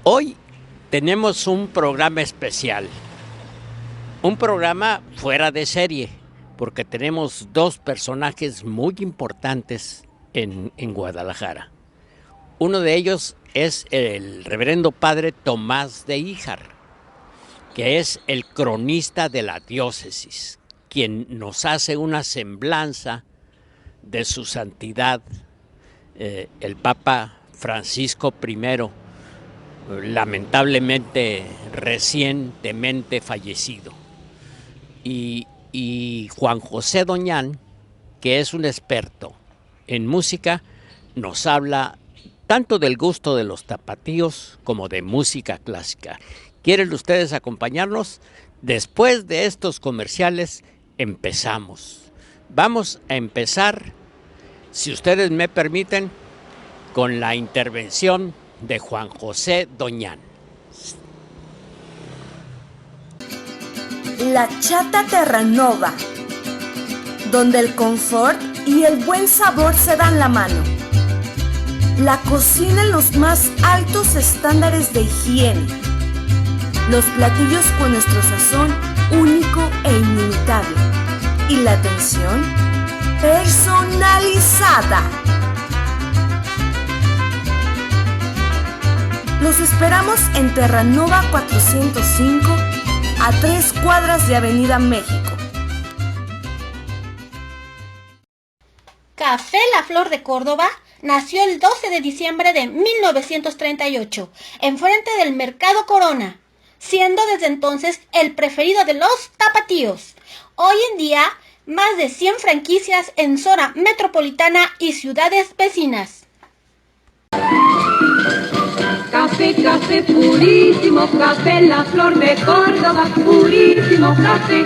Hoy tenemos un programa especial, un programa fuera de serie, porque tenemos dos personajes muy importantes en Guadalajara. Uno de ellos es el reverendo padre Tomás de Híjar, que es el cronista de la diócesis, quien nos hace una semblanza de su santidad, el Papa Francisco I, lamentablemente recientemente fallecido, y Juan José Doñán, que es un experto en música, nos habla tanto del gusto de los tapatíos como de música clásica. ¿Quieren ustedes acompañarnos? Después de estos comerciales empezamos. Vamos a empezar, si ustedes me permiten, con la intervención de Juan José Doñán. La Chata Terranova, donde el confort y el buen sabor se dan la mano. La cocina en los más altos estándares de higiene. Los platillos con nuestro sazón único e inimitable. Y la atención personalizada. Los esperamos en Terranova 405, a 3 cuadras de Avenida México. Café La Flor de Córdoba nació el 12 de diciembre de 1938, enfrente del Mercado Corona, siendo desde entonces el preferido de los tapatíos. Hoy en día, más de 100 franquicias en zona metropolitana y ciudades vecinas. Café, café purísimo, café La Flor de Córdoba, purísimo café,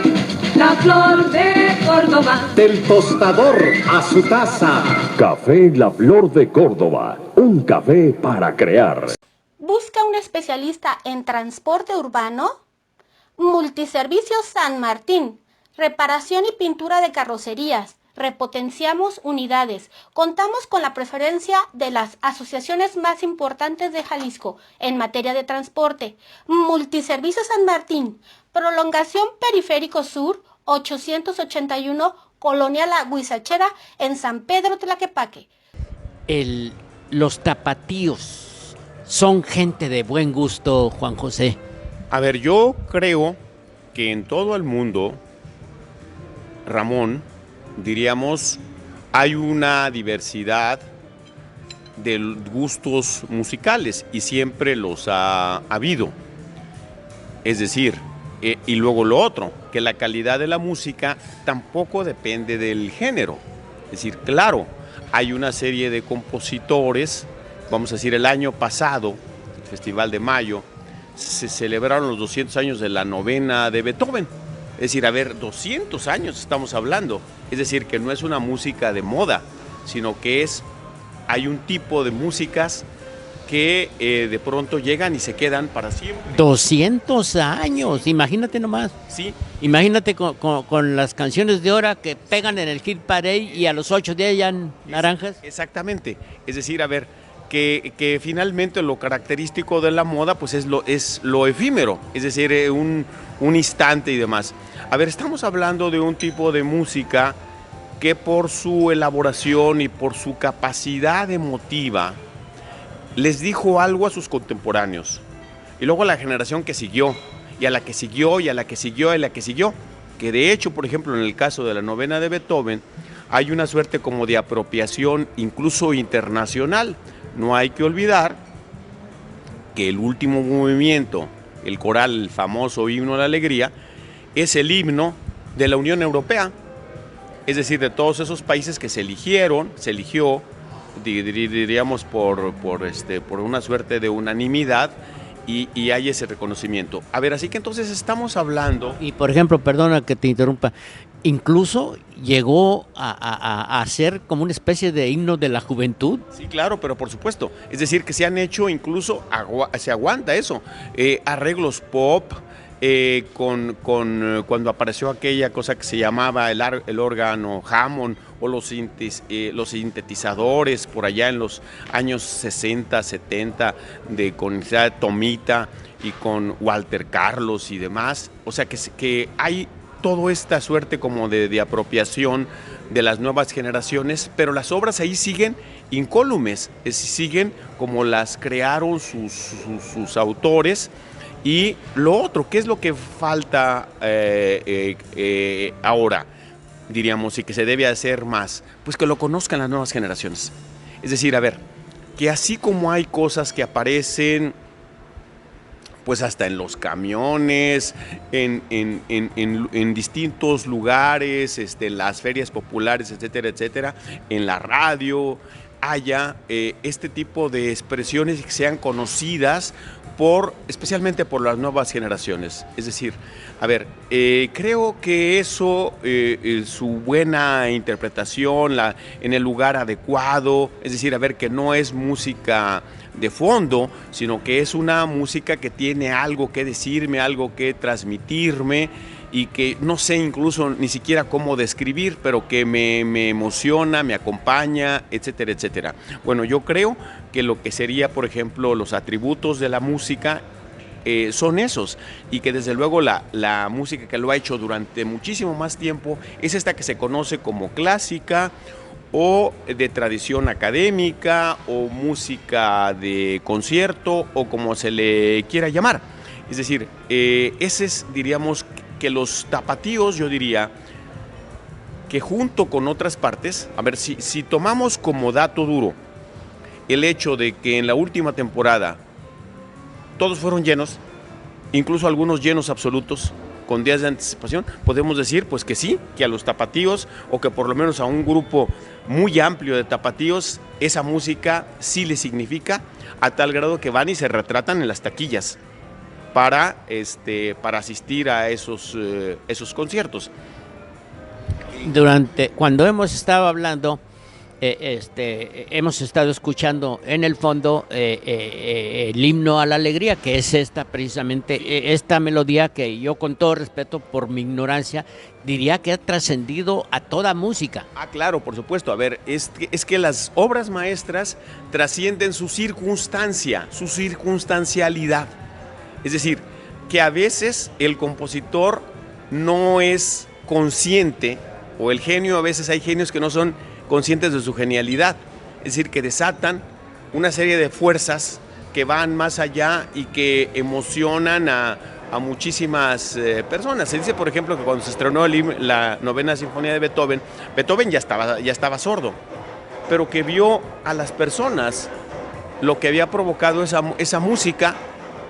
La Flor de Córdoba. Del tostador a su taza. Café La Flor de Córdoba, un café para crear. ¿Busca un especialista en transporte urbano? Multiservicios San Martín, reparación y pintura de carrocerías. Repotenciamos unidades. Contamos con la preferencia de las asociaciones más importantes de Jalisco en materia de transporte. Multiservicios San Martín, prolongación Periférico Sur, 881, Colonia La Huizachera, en San Pedro Tlaquepaque. Los tapatíos son gente de buen gusto, Juan José. A ver, yo creo que en todo el mundo, Ramón, diríamos, hay una diversidad de gustos musicales y siempre los ha habido. Es decir, y luego lo otro, que la calidad de la música tampoco depende del género. Es decir, claro, hay una serie de compositores, vamos a decir, el año pasado, el Festival de Mayo, se celebraron los 200 años de la novena de Beethoven. Es decir, a ver, 200 años estamos hablando. Es decir, que no es una música de moda, sino que hay un tipo de músicas que de pronto llegan y se quedan para siempre. 200 años, imagínate nomás. Sí. Imagínate con las canciones de ahora que pegan en el Hit Parade y a los 8 días ya naranjas. Exactamente. Es decir, a ver, que finalmente lo característico de la moda pues es lo efímero, es decir, un instante y demás. A ver, estamos hablando de un tipo de música que por su elaboración y por su capacidad emotiva les dijo algo a sus contemporáneos. Y luego a la generación que siguió, y a la que siguió, y a la que siguió, y a la que siguió. Que de hecho, por ejemplo, en el caso de la novena de Beethoven, hay una suerte como de apropiación incluso internacional. No hay que olvidar que el último movimiento, el coral, el famoso himno a la alegría, es el himno de la Unión Europea, es decir, de todos esos países que se eligió, diríamos por una suerte de unanimidad, y hay ese reconocimiento. A ver, así que entonces estamos hablando... Y por ejemplo, perdona que te interrumpa, incluso llegó a ser como una especie de himno de la juventud. Sí, claro, pero por supuesto. Es decir, que se han hecho incluso, se aguanta eso, arreglos pop, cuando apareció aquella cosa que se llamaba el órgano Hammond, o los sintetizadores por allá en los años 60, 70, con Tomita y con Walter Carlos y demás. O sea que hay toda esta suerte como de apropiación de las nuevas generaciones, pero las obras ahí siguen incólumes, siguen como las crearon sus autores. Y lo otro, ¿qué es lo que falta ahora, diríamos, y que se debe hacer más? Pues que lo conozcan las nuevas generaciones. Es decir, a ver, que así como hay cosas que aparecen pues hasta en los camiones, en distintos lugares, las ferias populares, etcétera, etcétera, en la radio, haya este tipo de expresiones que sean conocidas especialmente por las nuevas generaciones. Es decir, a ver, creo que eso, su buena interpretación, en el lugar adecuado, es decir, a ver, que no es música de fondo, sino que es una música que tiene algo que decirme, algo que transmitirme, y que no sé incluso ni siquiera cómo describir, pero que me emociona, me acompaña, etcétera, etcétera. Bueno, yo creo que lo que sería, por ejemplo, los atributos de la música son esos, y que desde luego la música que lo ha hecho durante muchísimo más tiempo es esta que se conoce como clásica, o de tradición académica, o música de concierto, o como se le quiera llamar. Es decir, ese es, diríamos, que los tapatíos, yo diría, que junto con otras partes, a ver, si tomamos como dato duro el hecho de que en la última temporada todos fueron llenos, incluso algunos llenos absolutos, con días de anticipación, podemos decir pues que sí, que a los tapatíos, o que por lo menos a un grupo muy amplio de tapatíos, esa música sí le significa, a tal grado que van y se retratan en las taquillas para asistir a esos conciertos. Cuando hemos estado hablando, hemos estado escuchando en el fondo el himno a la alegría, que es precisamente esta melodía que yo, con todo respeto por mi ignorancia, diría que ha trascendido a toda música. Ah, claro, por supuesto. A ver, es que las obras maestras trascienden su circunstancia, su circunstancialidad. Es decir, que a veces el compositor no es consciente, o el genio, a veces hay genios que no son conscientes de su genialidad, es decir, que desatan una serie de fuerzas que van más allá y que emocionan a muchísimas personas. Se dice, por ejemplo, que cuando se estrenó la novena sinfonía de Beethoven ya estaba sordo, pero que vio a las personas lo que había provocado esa música.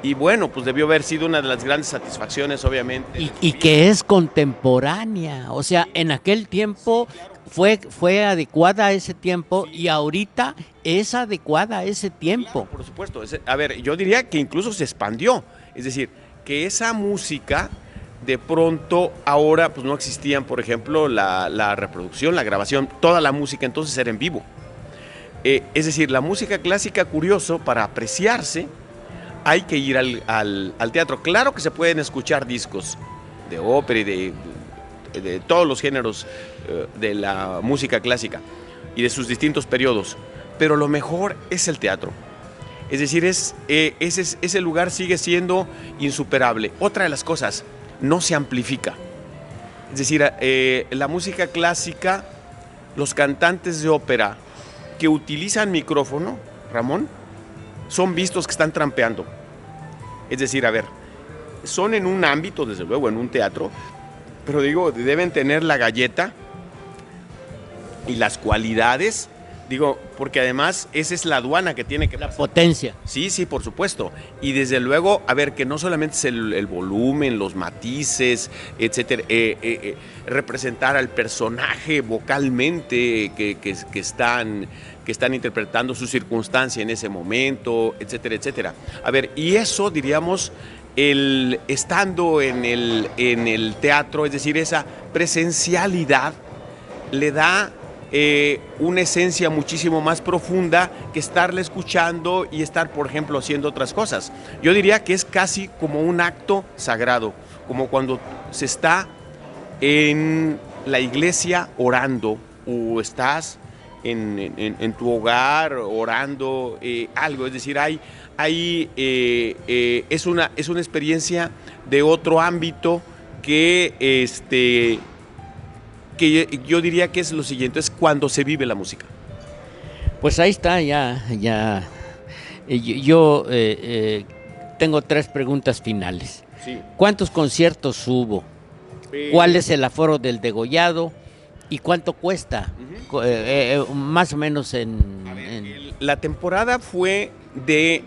Y bueno, pues debió haber sido una de las grandes satisfacciones, obviamente. Y que es contemporánea, o sea, en aquel tiempo fue adecuada a ese tiempo, y ahorita es adecuada a ese tiempo. Claro, por supuesto. A ver, yo diría que incluso se expandió. Es decir, que esa música, de pronto, ahora pues no existían, por ejemplo, la reproducción, la grabación, toda la música entonces era en vivo. Es decir, la música clásica, curioso, para apreciarse, hay que ir al teatro. Claro que se pueden escuchar discos de ópera y de todos los géneros de la música clásica y de sus distintos periodos, pero lo mejor es el teatro. Es decir, ese lugar sigue siendo insuperable. Otra de las cosas, no se amplifica. Es decir, la música clásica, los cantantes de ópera que utilizan micrófono, Ramón, son vistos que están trampeando. Es decir, a ver, son en un ámbito, desde luego, en un teatro, pero digo, deben tener la galleta y las cualidades, digo, porque además esa es la aduana que tiene que pasar. La potencia. Sí, sí, por supuesto. Y desde luego, a ver, que no solamente es el volumen, los matices, etcétera, representar al personaje vocalmente que están interpretando su circunstancia en ese momento, etcétera, etcétera. A ver, y eso, diríamos, estando en el teatro, es decir, esa presencialidad le da una esencia muchísimo más profunda que estarle escuchando y estar, por ejemplo, haciendo otras cosas. Yo diría que es casi como un acto sagrado, como cuando se está en la iglesia orando o estás en tu hogar orando, algo, es decir, es una experiencia de otro ámbito que yo diría que es lo siguiente, es cuando se vive la música. Pues ahí está, ya. Yo tengo 3 preguntas finales. Sí. ¿Cuántos conciertos hubo? ¿Cuál es el aforo del degollado? ¿Y cuánto cuesta? Más o menos La temporada fue de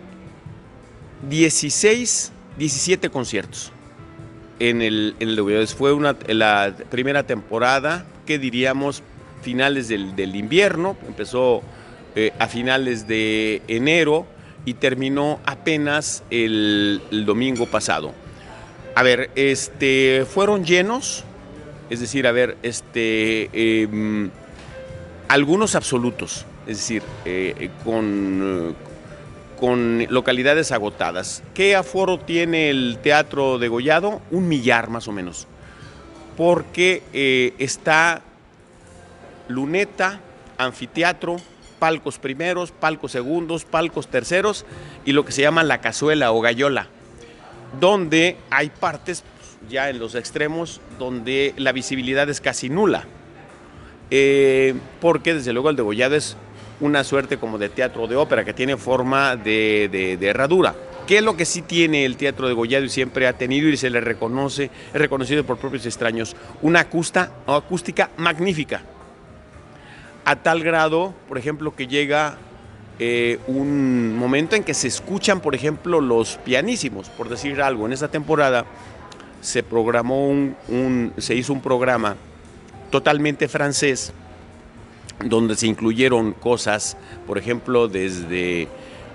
17 conciertos en el degollado. Fue la primera temporada, que diríamos finales del invierno, empezó a finales de enero y terminó apenas el domingo pasado. A ver, fueron llenos, es decir, algunos absolutos, es decir, con localidades agotadas. ¿Qué aforo tiene el Teatro Degollado? 1 millar más o menos, porque está luneta, anfiteatro, palcos primeros, palcos segundos, palcos terceros y lo que se llama la cazuela o gallola, donde hay partes ya en los extremos donde la visibilidad es casi nula, porque desde luego el degollado es una suerte como de teatro de ópera que tiene forma de herradura. ¿Qué es lo que sí tiene el Teatro Degollado y siempre ha tenido y se le reconoce, es reconocido por propios extraños? Una acústica magnífica, a tal grado, por ejemplo, que llega un momento en que se escuchan, por ejemplo, los pianísimos, por decir algo. En esta temporada se programó se hizo un programa totalmente francés, donde se incluyeron cosas, por ejemplo, desde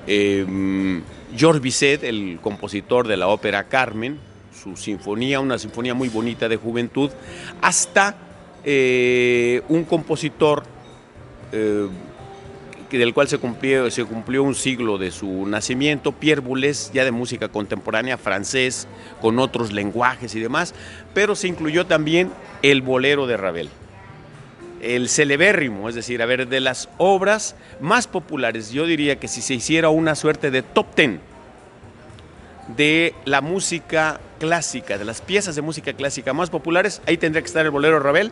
Georges Bizet, el compositor de la ópera Carmen, su sinfonía, una sinfonía muy bonita de juventud, hasta un compositor del cual se cumplió un siglo de su nacimiento, Pierre Boulez, ya de música contemporánea, francés, con otros lenguajes y demás, pero se incluyó también el bolero de Ravel, el celebérrimo, es decir, de las obras más populares. Yo diría que si se hiciera una suerte de top 10 de la música clásica, de las piezas de música clásica más populares, ahí tendría que estar el bolero de Ravel,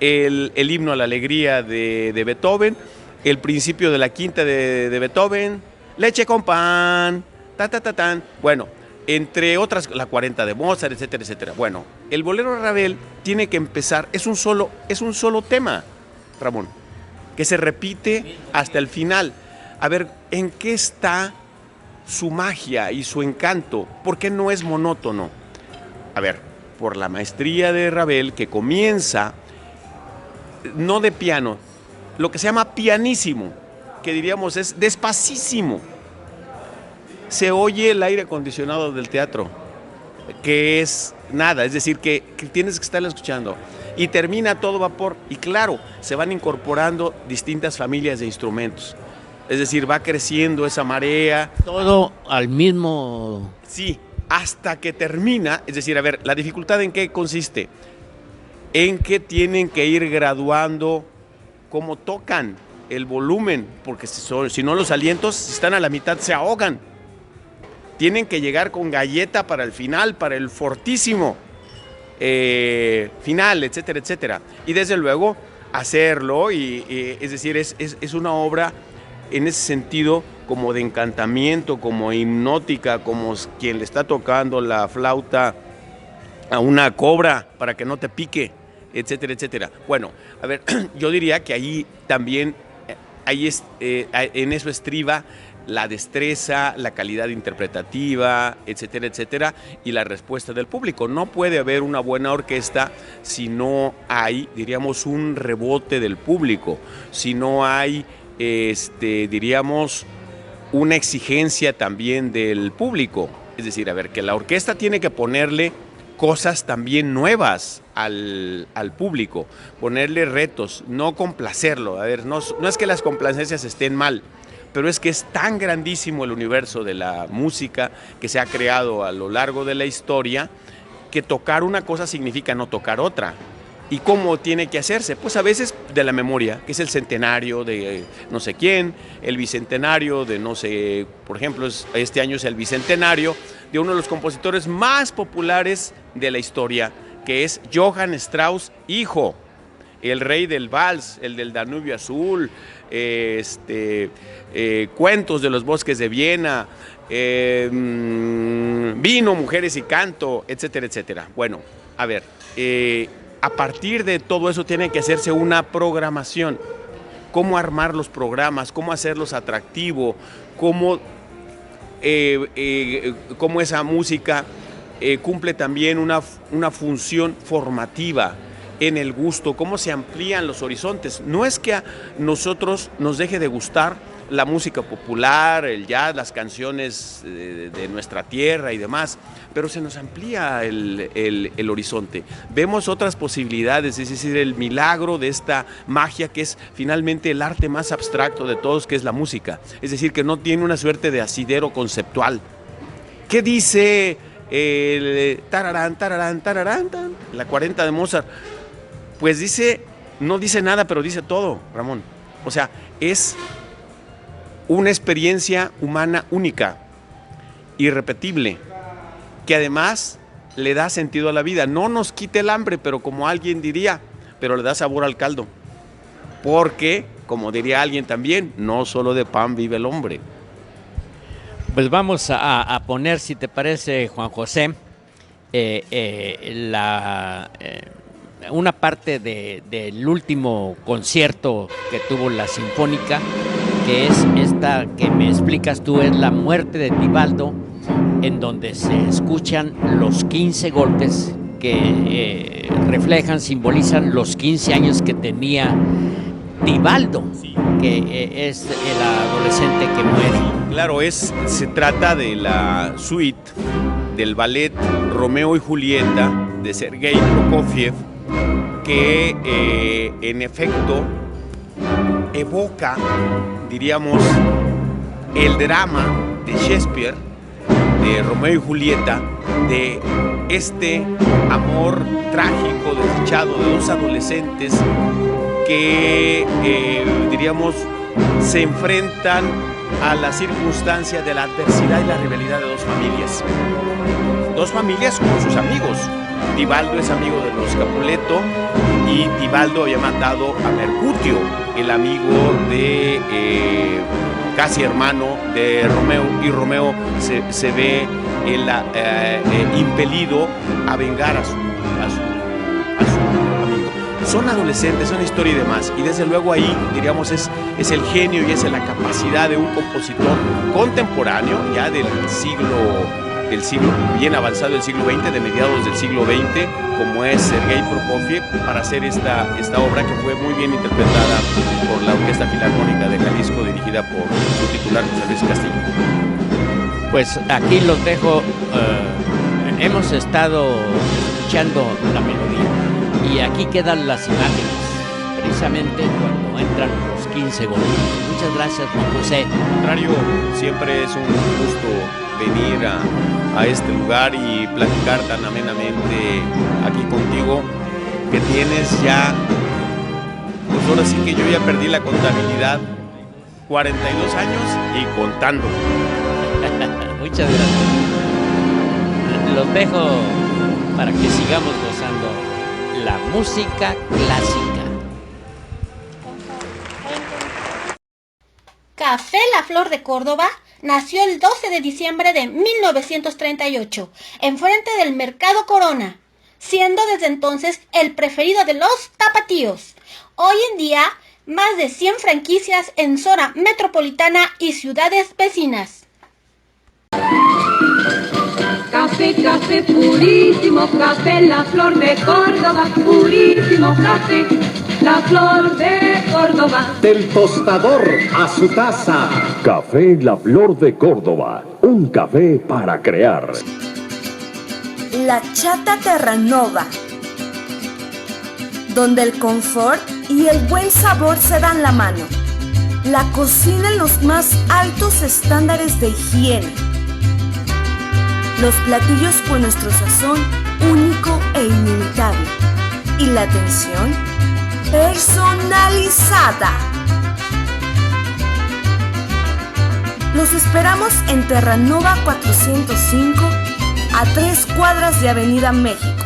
el himno a la alegría de Beethoven, el principio de la quinta de Beethoven, leche con pan, tan. Bueno, entre otras, la 40 de Mozart, etcétera, etcétera. Bueno, el bolero de Ravel tiene que empezar, es un solo tema, Ramón, que se repite hasta el final. A ver, ¿en qué está su magia y su encanto? ¿Por qué no es monótono? A ver, por la maestría de Ravel, que comienza no de piano, lo que se llama pianísimo, que diríamos es despacísimo. Se oye el aire acondicionado del teatro, que es nada, es decir, que tienes que estarlo escuchando. Y termina a todo vapor, y claro, se van incorporando distintas familias de instrumentos. Es decir, va creciendo esa marea. Todo al mismo... Sí, hasta que termina, es decir, la dificultad ¿en qué consiste? En que tienen que ir graduando cómo tocan el volumen, porque si no los alientos, si están a la mitad, se ahogan. Tienen que llegar con galleta para el final, para el fortísimo final, etcétera, etcétera. Y desde luego hacerlo, es decir, es una obra en ese sentido como de encantamiento, como hipnótica, como quien le está tocando la flauta a una cobra para que no te pique, etcétera, etcétera. Bueno, yo diría que ahí también, en eso estriba la destreza, la calidad interpretativa, etcétera, etcétera, y la respuesta del público. No puede haber una buena orquesta si no hay, diríamos, un rebote del público, si no hay, diríamos, una exigencia también del público. Es decir, que la orquesta tiene que ponerle cosas también nuevas al público, ponerle retos, no complacerlo. No es que las complacencias estén mal, pero es que es tan grandísimo el universo de la música que se ha creado a lo largo de la historia, que tocar una cosa significa no tocar otra. ¿Y cómo tiene que hacerse? Pues a veces de la memoria, que es el centenario de no sé quién, el bicentenario de no sé, por ejemplo, este año es el bicentenario de uno de los compositores más populares de la historia, que es Johann Strauss, hijo, el rey del vals, el del Danubio Azul, Cuentos de los bosques de Viena, Vino, mujeres y canto, etcétera, etcétera. Bueno, a ver, a partir de todo eso tiene que hacerse una programación. Cómo armar los programas, cómo hacerlos atractivos, cómo esa música cumple también una función formativa en el gusto, cómo se amplían los horizontes. No es que a nosotros nos deje de gustar la música popular, el jazz, las canciones de nuestra tierra y demás, pero se nos amplía el horizonte. Vemos otras posibilidades, es decir, el milagro de esta magia que es finalmente el arte más abstracto de todos, que es la música. Es decir, que no tiene una suerte de asidero conceptual. ¿Qué dice el tararán, tararán, tararán, tan, la 40 de Mozart? Pues dice, no dice nada, pero dice todo, Ramón. O sea, es una experiencia humana única, irrepetible, que además le da sentido a la vida. No nos quite el hambre, pero como alguien diría, pero le da sabor al caldo. Porque, como diría alguien también, no solo de pan vive el hombre. Pues vamos a poner, si te parece, Juan José, una parte del último concierto que tuvo la Sinfónica, que es esta que me explicas tú, es La muerte de Tibaldo, en donde se escuchan los 15 golpes que reflejan, simbolizan los 15 años que tenía Tibaldo, que es el adolescente que muere. Claro, se trata de la suite del ballet Romeo y Julieta de Sergei Prokofiev, que en efecto evoca, diríamos, el drama de Shakespeare, de Romeo y Julieta, de este amor trágico, desdichado de dos adolescentes que, diríamos, se enfrentan a la circunstancia de la adversidad y la rivalidad de dos familias. Dos familias con sus amigos. Tibaldo es amigo de los Capuleto y Tibaldo había matado a Mercutio, el amigo de casi hermano de Romeo, y Romeo se ve impelido a vengar a su amigo. Son adolescentes, son historia y demás, y desde luego ahí, diríamos, es el genio y es la capacidad de un compositor contemporáneo, ya del siglo bien avanzado del siglo XX, de mediados del siglo XX, como es Sergei Prokofiev, para hacer esta obra que fue muy bien interpretada por la Orquesta Filarmónica de Jalisco, dirigida por su titular José Luis Castillo. Pues aquí los dejo. Hemos estado escuchando la melodía y aquí quedan las imágenes, precisamente cuando entran los 15 goles. Muchas gracias, Juan José. Al contrario, siempre es un gusto venir a este lugar y platicar tan amenamente aquí contigo, que tienes ya, pues ahora sí que yo ya perdí la contabilidad, 42 años y contando. Muchas gracias. Los dejo para que sigamos gozando la música clásica. Café La Flor de Córdoba nació el 12 de diciembre de 1938, enfrente del Mercado Corona, siendo desde entonces el preferido de los tapatíos. Hoy en día, más de 100 franquicias en zona metropolitana y ciudades vecinas. Café, café purísimo, café La Flor de Córdoba, purísimo café, La Flor de Córdoba. Del tostador a su taza. Café La Flor de Córdoba, un café para crear. La Chata Terranova, donde el confort y el buen sabor se dan la mano. La cocina en los más altos estándares de higiene. Los platillos con nuestro sazón único e inimitable. Y la atención personalizada. Los esperamos en Terranova 405, a 3 cuadras de Avenida México.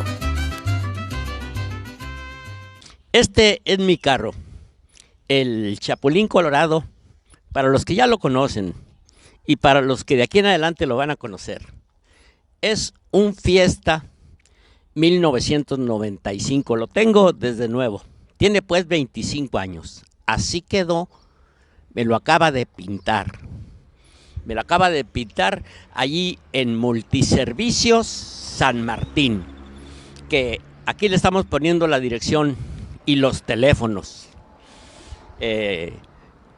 Este es mi carro, el Chapulín Colorado, para los que ya lo conocen y para los que de aquí en adelante lo van a conocer. Es un Fiesta 1995, lo tengo desde nuevo, tiene pues 25 años, así quedó, me lo acaba de pintar allí en Multiservicios San Martín, que aquí le estamos poniendo la dirección y los teléfonos.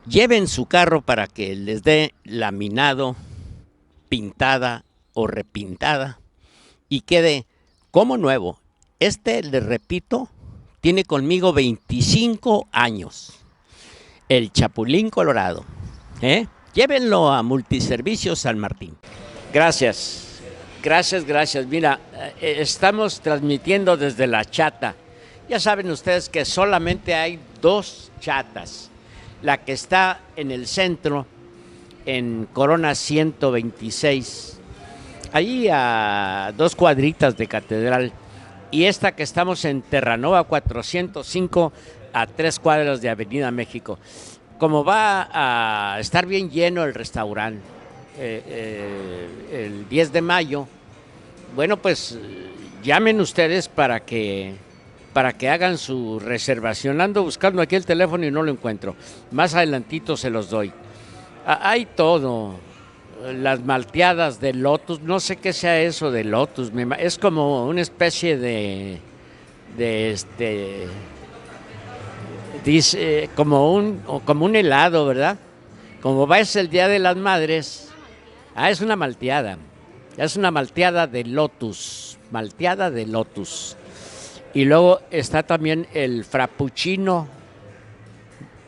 Lleven su carro para que les dé laminado, pintada o repintada y quede como nuevo. Les repito, tiene conmigo 25 años. El Chapulín Colorado. Llévenlo a Multiservicios San Martín. Gracias. Mira, estamos transmitiendo desde La Chata. Ya saben ustedes que solamente hay 2 chatas. La que está en el centro, en Corona 126, allí a 2 cuadritas de Catedral, y esta que estamos en Terranova 405, a 3 cuadras de Avenida México. Como va a estar bien lleno el restaurante el 10 de mayo, bueno, pues llamen ustedes para que hagan su reservación. Ando buscando aquí el teléfono y no lo encuentro. Más adelantito se los doy. Hay todo. Las malteadas de Lotus, no sé qué sea eso de Lotus. Es como una especie dice, como un helado, ¿verdad? Como va es el Día de las Madres. Es una malteada. Es una malteada de Lotus. Malteada de Lotus. Y luego está también el frappuccino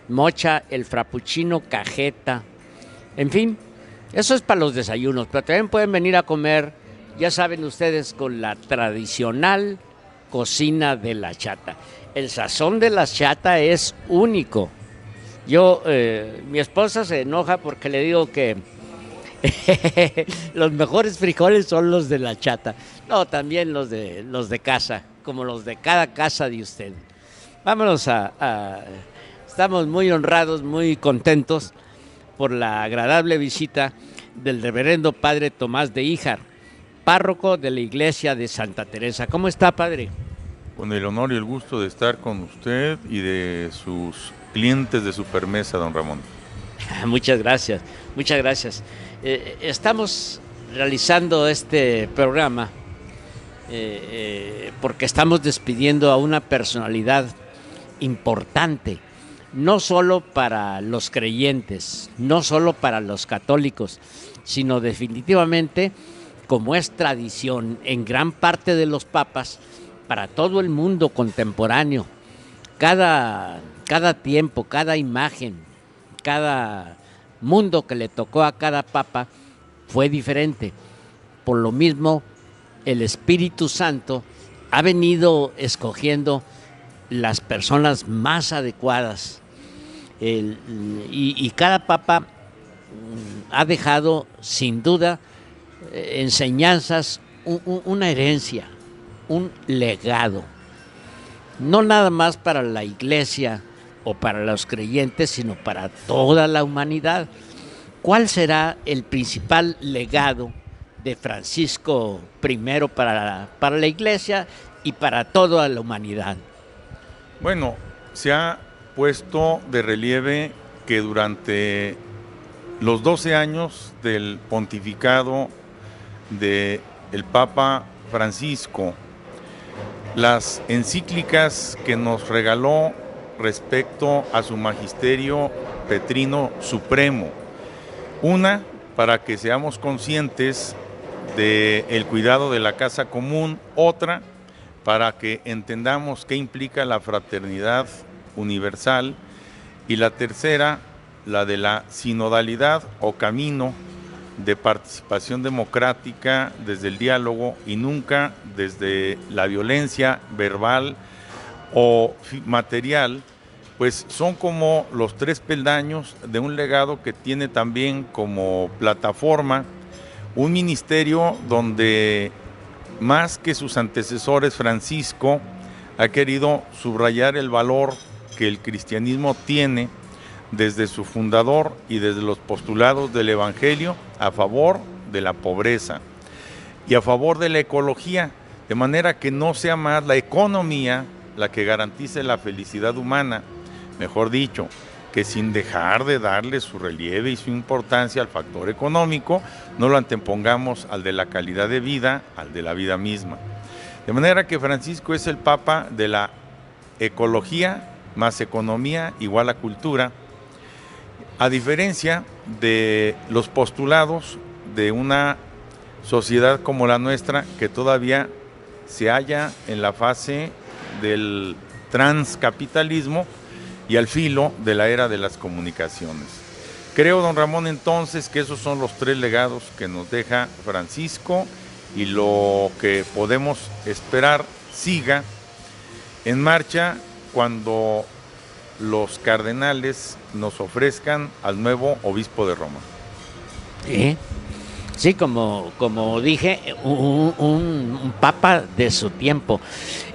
mocha, el frappuccino cajeta. En fin, eso es para los desayunos, pero también pueden venir a comer, ya saben ustedes, con la tradicional cocina de La Chata. El sazón de La Chata es único. Mi esposa se enoja porque le digo que los mejores frijoles son los de La Chata. No, también los de casa, como los de cada casa de usted. Vámonos estamos muy honrados, muy contentos por la agradable visita del reverendo padre Tomás de Híjar, párroco de la iglesia de Santa Teresa. ¿Cómo está, padre? Con el honor y el gusto de estar con usted y de sus clientes de Supermesa, don Ramón. Muchas gracias. Estamos realizando este programa porque estamos despidiendo a una personalidad importante, no solo para los creyentes, no solo para los católicos, sino definitivamente, como es tradición en gran parte de los papas, para todo el mundo contemporáneo. Cada tiempo, cada imagen, cada mundo que le tocó a cada papa fue diferente. Por lo mismo, el Espíritu Santo ha venido escogiendo las personas más adecuadas. Y cada papa ha dejado, sin duda, enseñanzas, una herencia, un legado. No nada más para la iglesia o para los creyentes, sino para toda la humanidad. ¿Cuál será el principal legado de Francisco I para la iglesia y para toda la humanidad? Bueno, se ha puesto de relieve que durante los 12 años del pontificado del Papa Francisco, las encíclicas que nos regaló respecto a su magisterio petrino supremo, una para que seamos conscientes del cuidado de la casa común, otra para que entendamos qué implica la fraternidad universal, y la tercera, la de la sinodalidad o camino de participación democrática desde el diálogo y nunca desde la violencia verbal o material, pues son como los 3 peldaños de un legado que tiene también como plataforma un ministerio donde, más que sus antecesores, Francisco ha querido subrayar el valor que el cristianismo tiene desde su fundador y desde los postulados del Evangelio a favor de la pobreza y a favor de la ecología, de manera que no sea más la economía la que garantice la felicidad humana, mejor dicho, que sin dejar de darle su relieve y su importancia al factor económico, no lo antepongamos al de la calidad de vida, al de la vida misma. De manera que Francisco es el Papa de la ecología más economía igual a cultura, a diferencia de los postulados de una sociedad como la nuestra, que todavía se halla en la fase del transcapitalismo y al filo de la era de las comunicaciones. Creo, don Ramón, entonces, que esos son los 3 legados que nos deja Francisco y lo que podemos esperar siga en marcha cuando los cardenales nos ofrezcan al nuevo obispo de Roma. Sí, como dije, un papa de su tiempo.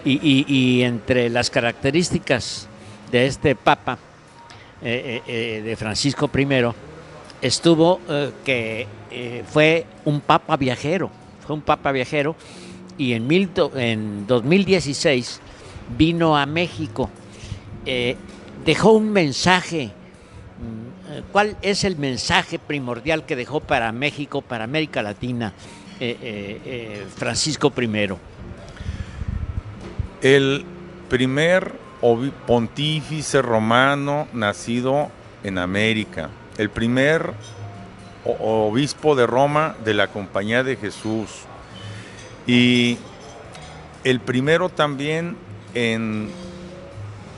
Y entre las características de este papa, de Francisco I, estuvo que fue un papa viajero. Y en 2016 vino a México. Dejó un mensaje. ¿Cuál es el mensaje primordial que dejó para México, para América Latina, Francisco I? El primer pontífice romano nacido en América, el primer obispo de Roma de la Compañía de Jesús y el primero también en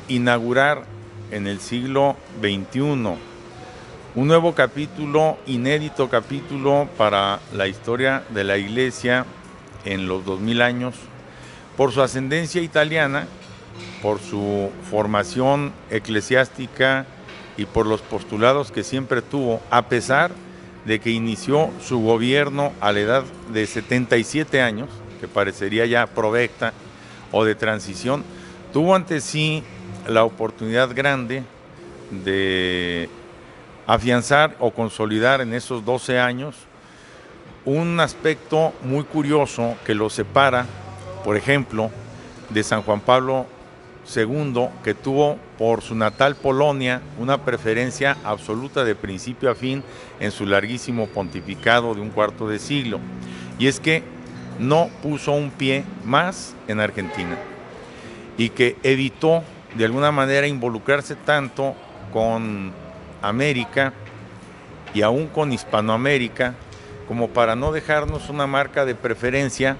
inaugurar en el siglo XXI un nuevo capítulo, inédito capítulo para la historia de la Iglesia en los 2000 años, por su ascendencia italiana, por su formación eclesiástica y por los postulados que siempre tuvo, a pesar de que inició su gobierno a la edad de 77 años, que parecería ya provecta o de transición, tuvo ante sí la oportunidad grande de afianzar o consolidar en esos 12 años un aspecto muy curioso que lo separa, por ejemplo, de San Juan Pablo II, que tuvo por su natal Polonia una preferencia absoluta de principio a fin en su larguísimo pontificado de un cuarto de siglo, y es que no puso un pie más en Argentina y que evitó de alguna manera involucrarse tanto con América y aún con Hispanoamérica como para no dejarnos una marca de preferencia,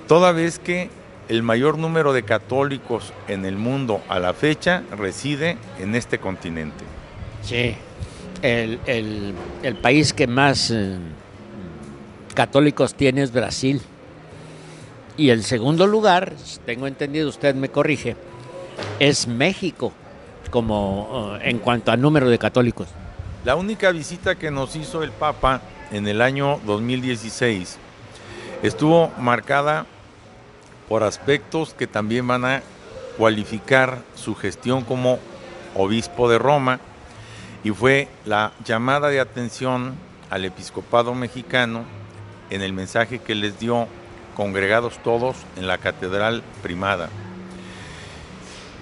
toda vez que el mayor número de católicos en el mundo a la fecha reside en este continente. Sí, el país que más católicos tiene es Brasil. Y el segundo lugar, tengo entendido, usted me corrige, es México, como en cuanto a número de católicos. La única visita que nos hizo el Papa en el año 2016 estuvo marcada por aspectos que también van a cualificar su gestión como obispo de Roma, y fue la llamada de atención al episcopado mexicano en el mensaje que les dio congregados todos en la Catedral Primada.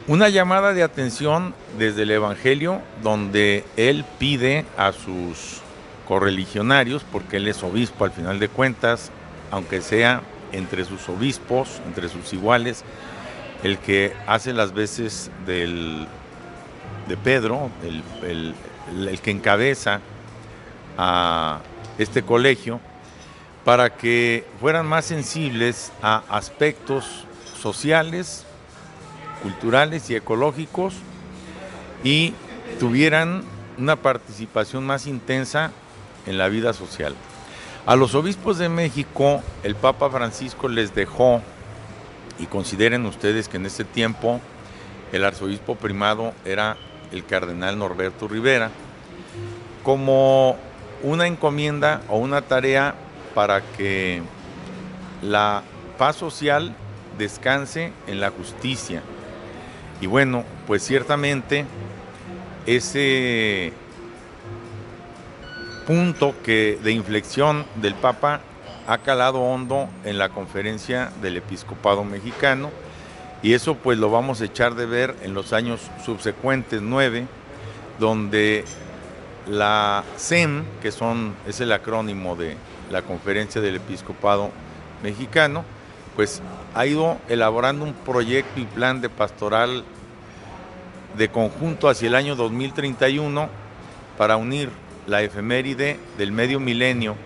Una llamada de atención desde el Evangelio, donde él pide a sus correligionarios, porque él es obispo al final de cuentas, aunque sea entre sus obispos, entre sus iguales, el que hace las veces de Pedro, el que encabeza a este colegio, para que fueran más sensibles a aspectos sociales, culturales y ecológicos, y tuvieran una participación más intensa en la vida social. A los obispos de México, el Papa Francisco les dejó, y consideren ustedes que en este tiempo el arzobispo primado era el cardenal Norberto Rivera, como una encomienda o una tarea para que la paz social descanse en la justicia. Y bueno, pues ciertamente ese punto de inflexión del Papa ha calado hondo en la conferencia del Episcopado Mexicano, y eso pues lo vamos a echar de ver en los años subsecuentes 9, donde la CEM, que es el acrónimo de la conferencia del Episcopado Mexicano, pues ha ido elaborando un proyecto y plan de pastoral de conjunto hacia el año 2031 para unir la efeméride del medio milenio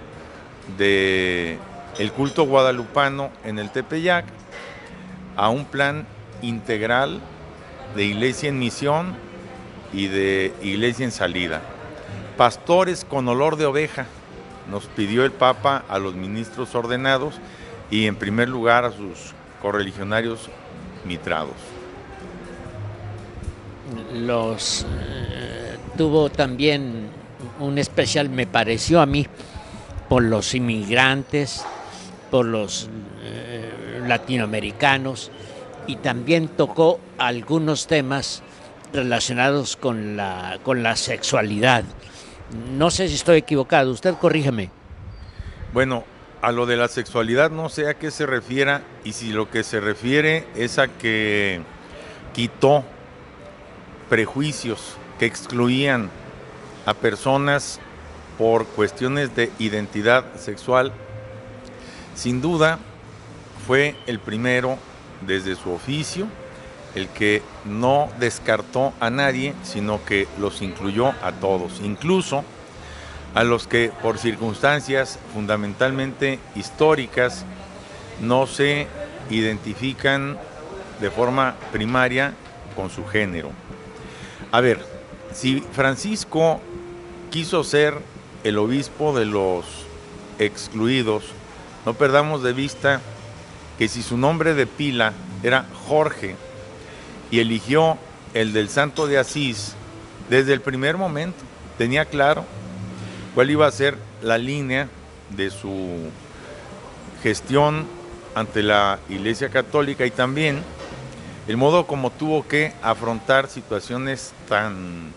del culto guadalupano en el Tepeyac a un plan integral de iglesia en misión y de iglesia en salida. Pastores con olor de oveja, nos pidió el Papa a los ministros ordenados y en primer lugar a sus correligionarios mitrados. Tuvo también un especial, me pareció a mí, por los inmigrantes, por los latinoamericanos, y también tocó algunos temas relacionados con la sexualidad. No sé si estoy equivocado, usted corrígeme. Bueno, a lo de la sexualidad no sé a qué se refiera, y si lo que se refiere es a que quitó prejuicios que excluían a personas por cuestiones de identidad sexual, sin duda fue el primero desde su oficio, el que no descartó a nadie, sino que los incluyó a todos, incluso a los que por circunstancias fundamentalmente históricas no se identifican de forma primaria con su género. A ver, si Francisco quiso ser el obispo de los excluidos, no perdamos de vista que si su nombre de pila era Jorge y eligió el del Santo de Asís, desde el primer momento tenía claro cuál iba a ser la línea de su gestión ante la Iglesia Católica, y también el modo como tuvo que afrontar situaciones tan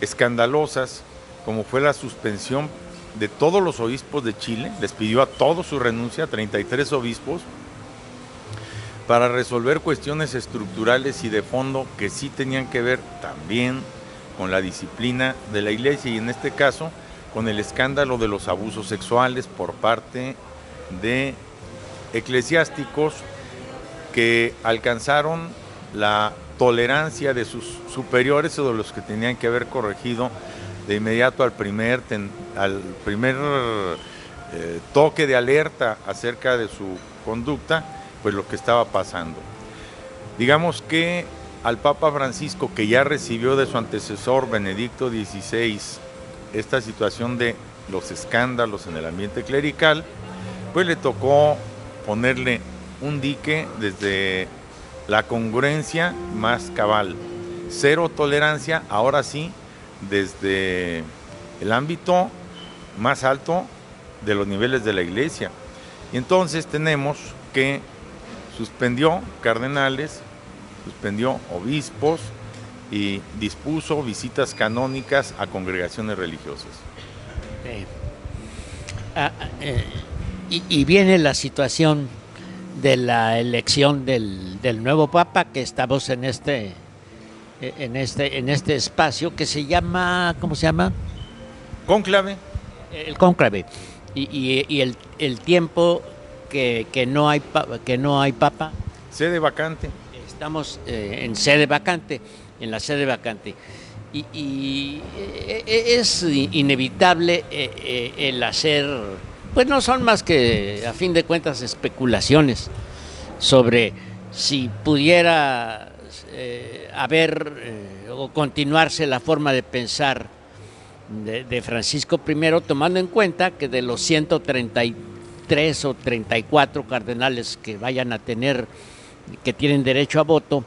escandalosas como fue la suspensión de todos los obispos de Chile. Les pidió a todos su renuncia, a 33 obispos, para resolver cuestiones estructurales y de fondo que sí tenían que ver también con la disciplina de la Iglesia, y en este caso con el escándalo de los abusos sexuales por parte de eclesiásticos que alcanzaron la tolerancia de sus superiores o de los que tenían que haber corregido de inmediato al primer toque de alerta acerca de su conducta, pues lo que estaba pasando. Digamos que al Papa Francisco, que ya recibió de su antecesor Benedicto XVI esta situación de los escándalos en el ambiente clerical, pues le tocó ponerle un dique desde la congruencia más cabal, cero tolerancia, ahora sí, desde el ámbito más alto de los niveles de la Iglesia. Y entonces tenemos que suspendió cardenales, suspendió obispos y dispuso visitas canónicas a congregaciones religiosas. Y viene la situación de la elección del nuevo Papa, que estamos en este espacio que se llama, ¿cómo se llama? Cónclave. El cónclave. Y el tiempo que no hay Papa. Sede vacante. Estamos en sede vacante, en la sede vacante. Y es inevitable el hacer, pues no son más que, a fin de cuentas, especulaciones sobre si pudiera haber o continuarse la forma de pensar de Francisco I, tomando en cuenta que de los 133 o 34 cardenales que vayan a tener, que tienen derecho a voto,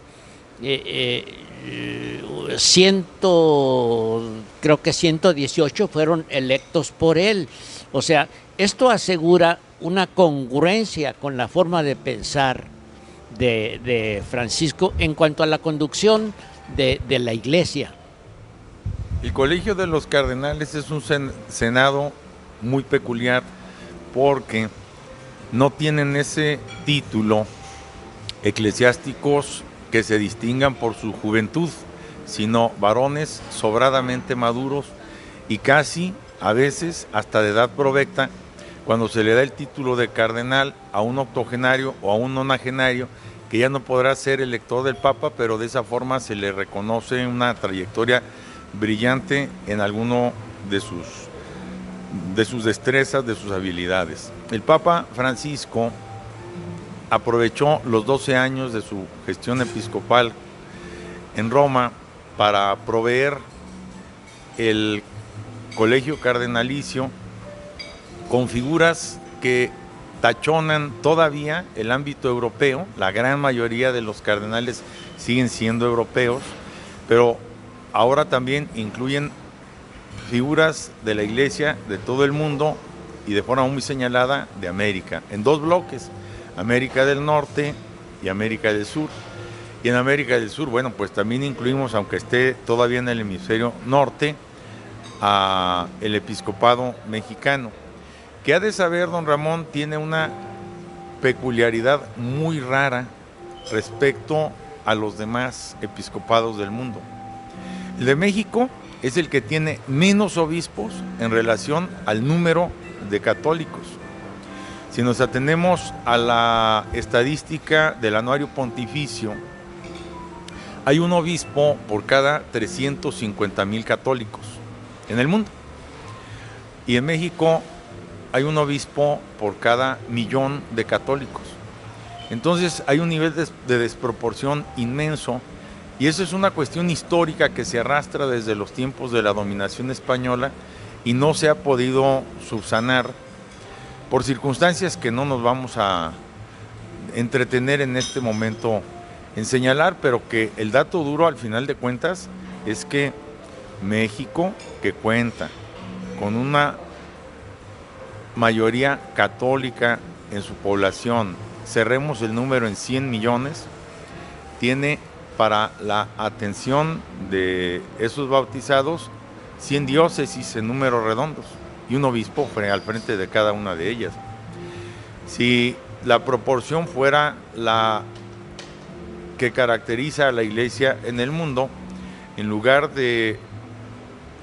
creo que 118 fueron electos por él. O sea, esto asegura una congruencia con la forma de pensar de Francisco en cuanto a la conducción de la Iglesia. El Colegio de los Cardenales es un senado muy peculiar porque no tienen ese título eclesiásticos que se distingan por su juventud, sino varones sobradamente maduros y casi a veces hasta de edad provecta, cuando se le da el título de cardenal a un octogenario o a un nonagenario que ya no podrá ser elector del Papa, pero de esa forma se le reconoce una trayectoria brillante en alguno de sus destrezas, de sus habilidades. El Papa Francisco aprovechó los 12 años de su gestión episcopal en Roma para proveer el colegio cardenalicio con figuras que tachonan todavía el ámbito europeo. La gran mayoría de los cardenales siguen siendo europeos, pero ahora también incluyen figuras de la Iglesia de todo el mundo y de forma muy señalada de América, en dos bloques, América del Norte y América del Sur. Y en América del Sur, bueno, pues también incluimos, aunque esté todavía en el hemisferio norte, a el episcopado mexicano, que ha de saber, don Ramón, tiene una peculiaridad muy rara respecto a los demás episcopados del mundo. El de México es el que tiene menos obispos en relación al número de católicos. Si nos atenemos a la estadística del anuario pontificio, hay un obispo por cada 350,000 católicos en el mundo. Y en México hay un obispo por cada 1,000,000 de católicos. Entonces hay un nivel de desproporción inmenso, y eso es una cuestión histórica que se arrastra desde los tiempos de la dominación española y no se ha podido subsanar por circunstancias que no nos vamos a entretener en este momento en señalar, pero que el dato duro al final de cuentas es que México, que cuenta con una mayoría católica en su población, cerremos el número en 100 millones, tiene para la atención de esos bautizados 100 diócesis en números redondos y un obispo al frente de cada una de ellas. Si la proporción fuera la que caracteriza a la Iglesia en el mundo, en lugar de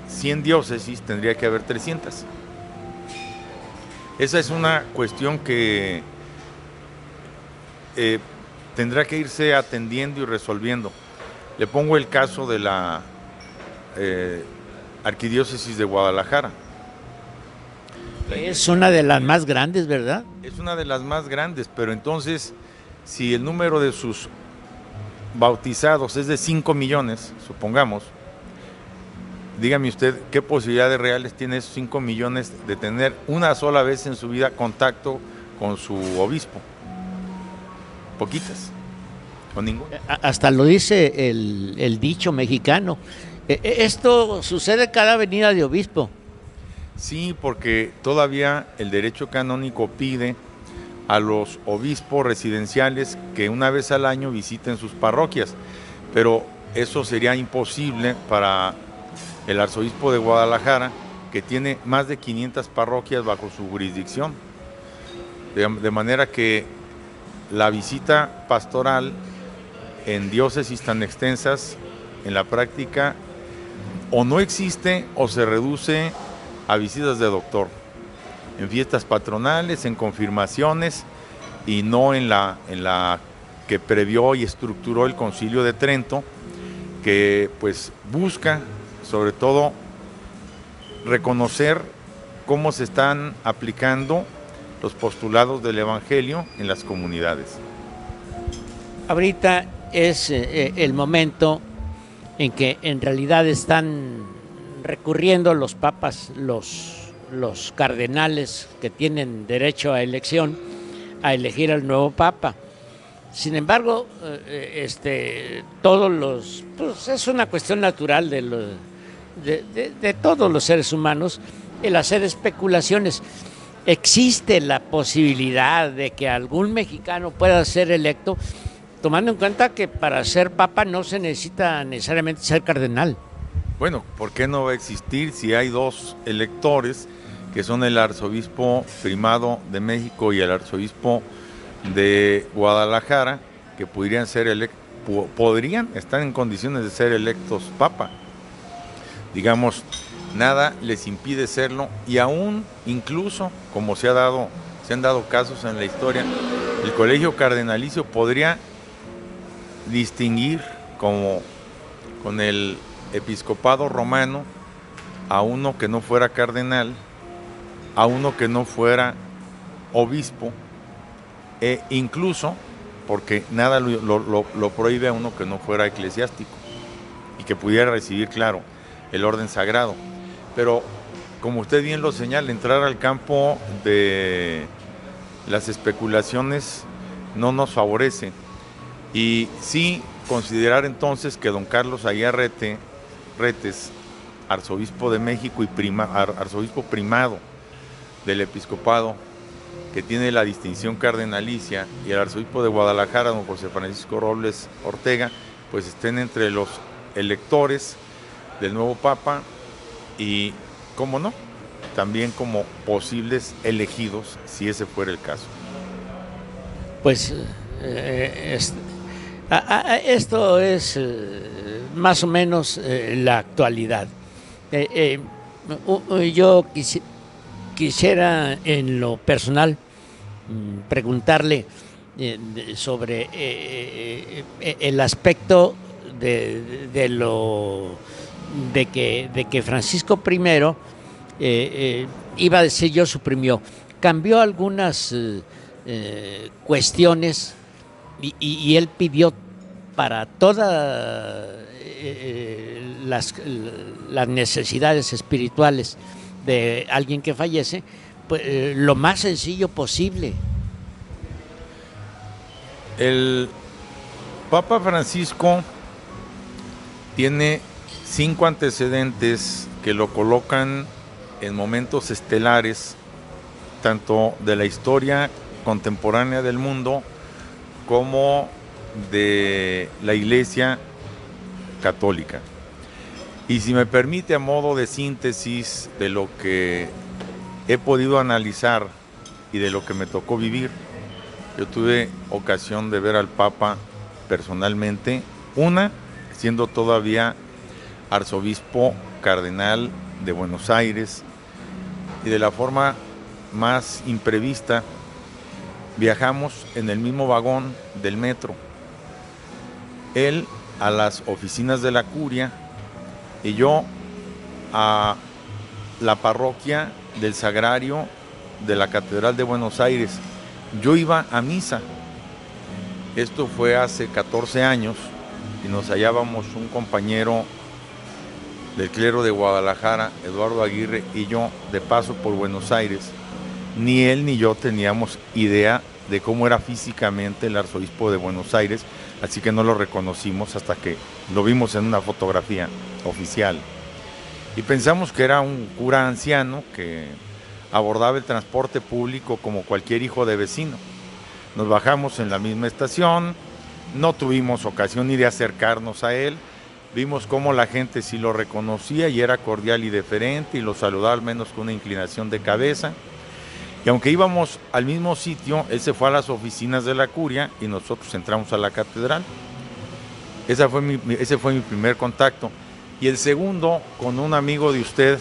100 diócesis tendría que haber 300. Esa es una cuestión que tendrá que irse atendiendo y resolviendo. Le pongo el caso de la Arquidiócesis de Guadalajara. Es una de las más grandes, ¿verdad? Es una de las más grandes, pero entonces, si el número de sus bautizados es de 5 millones, supongamos, dígame usted qué posibilidades reales tiene esos 5 millones de tener una sola vez en su vida contacto con su obispo. Poquitas, o ninguna. Hasta lo dice el dicho mexicano. Esto sucede cada venida de obispo. Sí, porque todavía el derecho canónico pide a los obispos residenciales que una vez al año visiten sus parroquias, pero eso sería imposible para el arzobispo de Guadalajara, que tiene más de 500 parroquias bajo su jurisdicción, de manera que la visita pastoral en diócesis tan extensas, en la práctica, o no existe o se reduce a visitas de doctor, en fiestas patronales, en confirmaciones, y no en la que previó y estructuró el Concilio de Trento, que pues busca sobre todo reconocer cómo se están aplicando los postulados del Evangelio en las comunidades. Ahorita es el momento en que en realidad están recurriendo los papas, los cardenales que tienen derecho a elección, a elegir al nuevo papa. Sin embargo, todos los, pues es una cuestión natural de todos los seres humanos el hacer especulaciones. Existe la posibilidad de que algún mexicano pueda ser electo, tomando en cuenta que para ser papa no se necesita necesariamente ser cardenal. Bueno, ¿por qué no va a existir si hay dos electores, que son el arzobispo primado de México y el arzobispo de Guadalajara, que podrían estar en condiciones de ser electos papa? Digamos, nada les impide serlo, y aún incluso, como se han dado casos en la historia, el colegio cardenalicio podría distinguir como con el episcopado romano a uno que no fuera cardenal, a uno que no fuera obispo, e incluso, porque nada lo prohíbe, a uno que no fuera eclesiástico y que pudiera recibir, claro, el orden sagrado. Pero, como usted bien lo señala, entrar al campo de las especulaciones no nos favorece. Y sí considerar entonces que don Carlos Aguiar Retes, arzobispo de México y arzobispo primado del episcopado, que tiene la distinción cardenalicia, y el arzobispo de Guadalajara, don José Francisco Robles Ortega, pues estén entre los electores del nuevo papa y, cómo no, también como posibles elegidos, si ese fuera el caso. Pues esto es más o menos la actualidad. Yo quisiera en lo personal preguntarle sobre el aspecto de que Francisco I, iba a decir yo, suprimió, cambió algunas cuestiones y él pidió para todas las necesidades espirituales de alguien que fallece, pues, lo más sencillo posible. El Papa Francisco tiene 5 antecedentes que lo colocan en momentos estelares, tanto de la historia contemporánea del mundo como de la Iglesia Católica. Y si me permite, a modo de síntesis de lo que he podido analizar y de lo que me tocó vivir, yo tuve ocasión de ver al Papa personalmente, siendo todavía arzobispo cardenal de Buenos Aires, y de la forma más imprevista viajamos en el mismo vagón del metro, él a las oficinas de la curia y yo a la parroquia del Sagrario de la Catedral de Buenos Aires. Yo iba a misa. Esto fue hace 14 años y nos hallábamos un compañero del clero de Guadalajara, Eduardo Aguirre, y yo de paso por Buenos Aires. Ni él ni yo teníamos idea de cómo era físicamente el arzobispo de Buenos Aires, así que no lo reconocimos hasta que lo vimos en una fotografía oficial. Y pensamos que era un cura anciano que abordaba el transporte público como cualquier hijo de vecino. Nos bajamos en la misma estación, no tuvimos ocasión ni de acercarnos a él, vimos cómo la gente sí lo reconocía y era cordial y deferente y lo saludaba al menos con una inclinación de cabeza. Y aunque íbamos al mismo sitio, él se fue a las oficinas de la curia y nosotros entramos a la catedral. Ese fue mi primer contacto. Y el segundo, con un amigo de usted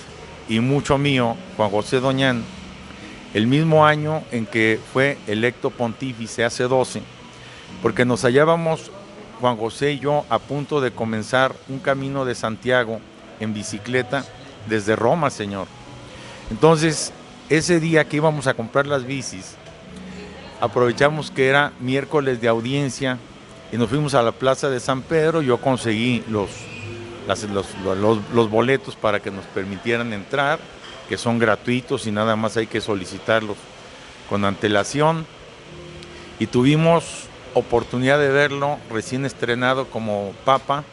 y mucho mío, Juan José Doñán, el mismo año en que fue electo pontífice, hace 12, porque nos hallábamos, Juan José y yo, a punto de comenzar un camino de Santiago en bicicleta desde Roma, señor. Entonces, ese día que íbamos a comprar las bicis, aprovechamos que era miércoles de audiencia y nos fuimos a la Plaza de San Pedro. Yo conseguí los boletos para que nos permitieran entrar, que son gratuitos y nada más hay que solicitarlos con antelación. Y tuvimos oportunidad de verlo recién estrenado como Papa,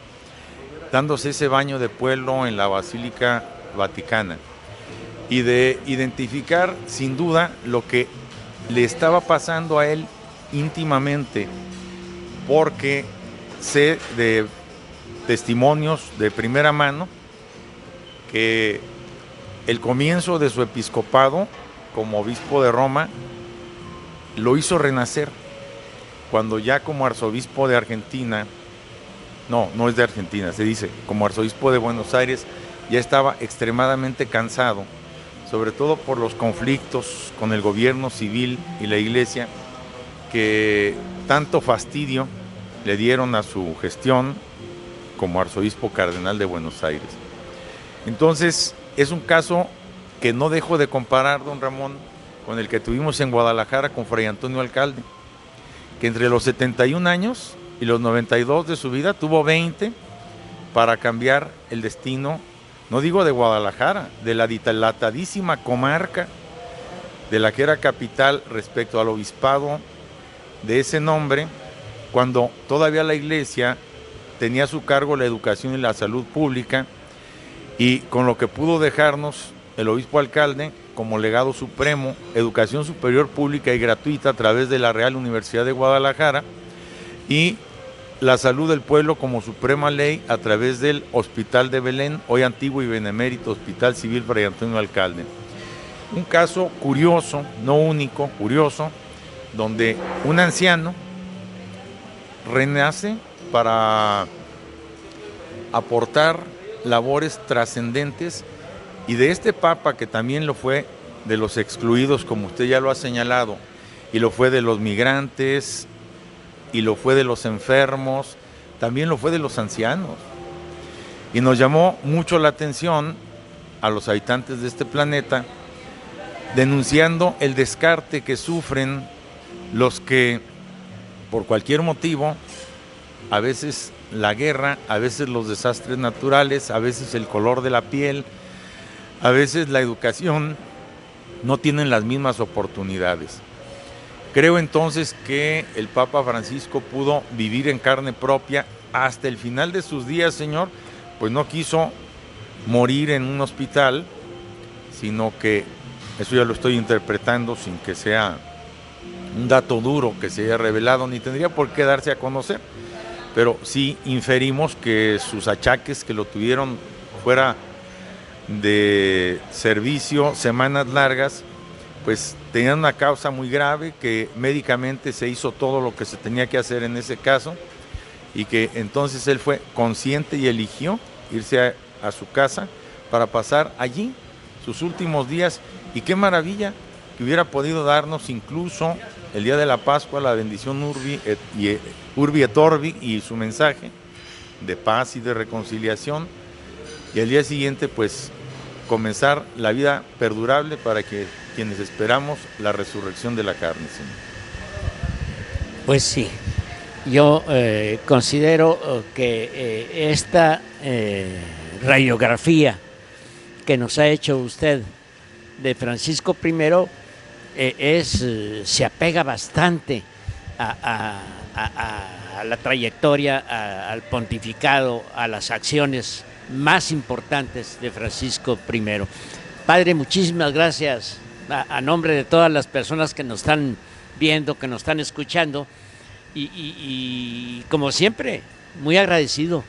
dándose ese baño de pueblo en la Basílica Vaticana, y de identificar sin duda lo que le estaba pasando a él íntimamente, porque sé de testimonios de primera mano que el comienzo de su episcopado como obispo de Roma lo hizo renacer, cuando ya como arzobispo de Argentina, no es de Argentina, se dice, como arzobispo de Buenos Aires, ya estaba extremadamente cansado, sobre todo por los conflictos con el gobierno civil y la iglesia, que tanto fastidio le dieron a su gestión como arzobispo cardenal de Buenos Aires. Entonces, es un caso que no dejo de comparar, don Ramón, con el que tuvimos en Guadalajara con Fray Antonio Alcalde, que entre los 71 años y los 92 de su vida tuvo 20 para cambiar el destino, no digo de Guadalajara, de la dilatadísima comarca de la que era capital respecto al obispado de ese nombre, cuando todavía la iglesia tenía a su cargo la educación y la salud pública, y con lo que pudo dejarnos el obispo alcalde como legado supremo, educación superior pública y gratuita a través de la Real Universidad de Guadalajara, y la salud del pueblo como suprema ley a través del Hospital de Belén, hoy antiguo y benemérito Hospital Civil Fray Antonio Alcalde. Un caso curioso, no único, curioso, donde un anciano renace para aportar labores trascendentes, y de este Papa, que también lo fue de los excluidos, como usted ya lo ha señalado, y lo fue de los migrantes, y lo fue de los enfermos, también lo fue de los ancianos. Y nos llamó mucho la atención a los habitantes de este planeta, denunciando el descarte que sufren los que, por cualquier motivo, a veces la guerra, a veces los desastres naturales, a veces el color de la piel, a veces la educación, no tienen las mismas oportunidades. Creo entonces que el Papa Francisco pudo vivir en carne propia hasta el final de sus días, Señor, pues no quiso morir en un hospital, sino que, eso ya lo estoy interpretando sin que sea un dato duro que se haya revelado, ni tendría por qué darse a conocer, pero sí inferimos que sus achaques que lo tuvieron fuera de servicio semanas largas, pues tenían una causa muy grave, que médicamente se hizo todo lo que se tenía que hacer en ese caso, y que entonces él fue consciente y eligió irse a su casa para pasar allí sus últimos días. Y qué maravilla que hubiera podido darnos incluso el día de la Pascua la bendición Urbi et Orbi y su mensaje de paz y de reconciliación, y al día siguiente pues comenzar la vida perdurable para que quienes esperamos la resurrección de la carne, Señor. Pues sí, yo considero que esta radiografía que nos ha hecho usted de Francisco I se apega bastante a la trayectoria, al pontificado, a las acciones más importantes de Francisco I. Padre, muchísimas gracias a nombre de todas las personas que nos están viendo, que nos están escuchando, y como siempre, muy agradecido.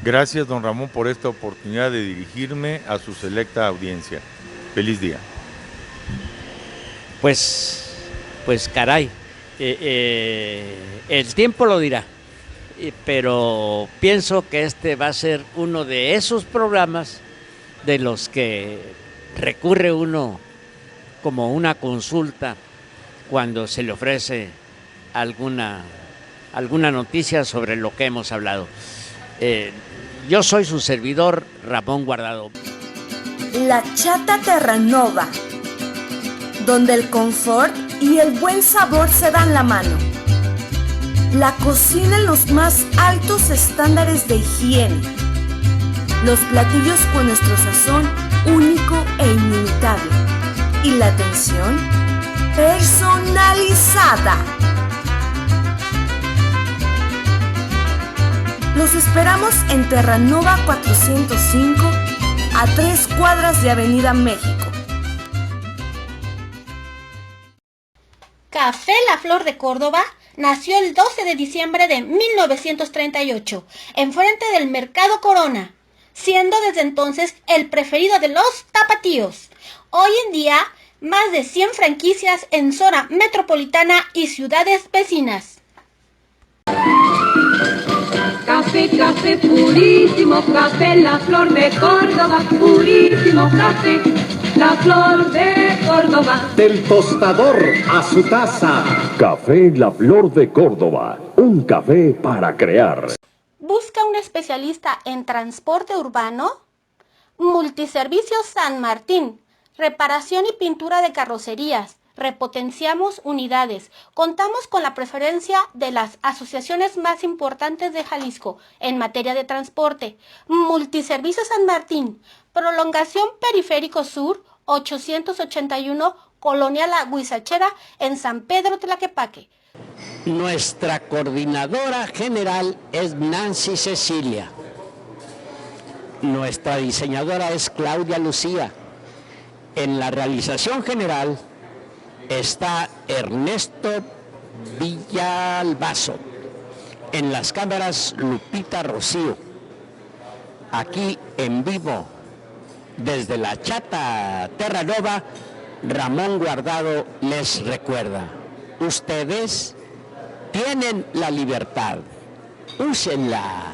Gracias, don Ramón, por esta oportunidad de dirigirme a su selecta audiencia. Feliz día. Pues caray, el tiempo lo dirá, pero pienso que este va a ser uno de esos programas de los que recurre uno como una consulta cuando se le ofrece alguna noticia sobre lo que hemos hablado. Yo soy su servidor, Ramón Guardado. La Chata Terranova, donde el confort y el buen sabor se dan la mano. La cocina en los más altos estándares de higiene. Los platillos con nuestro sazón único e inimitable. Y la atención personalizada. Los esperamos en Terranova 405, a 3 cuadras de Avenida México. Café La Flor de Córdoba nació el 12 de diciembre de 1938, enfrente del Mercado Corona, siendo desde entonces el preferido de los tapatíos. Hoy en día, más de 100 franquicias en zona metropolitana y ciudades vecinas. Café, café purísimo, café La Flor de Córdoba, purísimo café, La Flor de Córdoba. Del tostador a su taza. Café La Flor de Córdoba, un café para crear. ¿Busca un especialista en transporte urbano? Multiservicios San Martín, reparación y pintura de carrocerías. Repotenciamos unidades. Contamos con la preferencia de las asociaciones más importantes de Jalisco en materia de transporte. Multiservicios San Martín, prolongación Periférico Sur, 881, Colonia La Huizachera, en San Pedro Tlaquepaque. Nuestra coordinadora general es Nancy Cecilia. Nuestra diseñadora es Claudia Lucía. En la realización general está Ernesto Villalbazo. En las cámaras, Lupita Rocío. Aquí en vivo, desde la Chata Terranova, Ramón Guardado les recuerda: ustedes tienen la libertad, úsenla.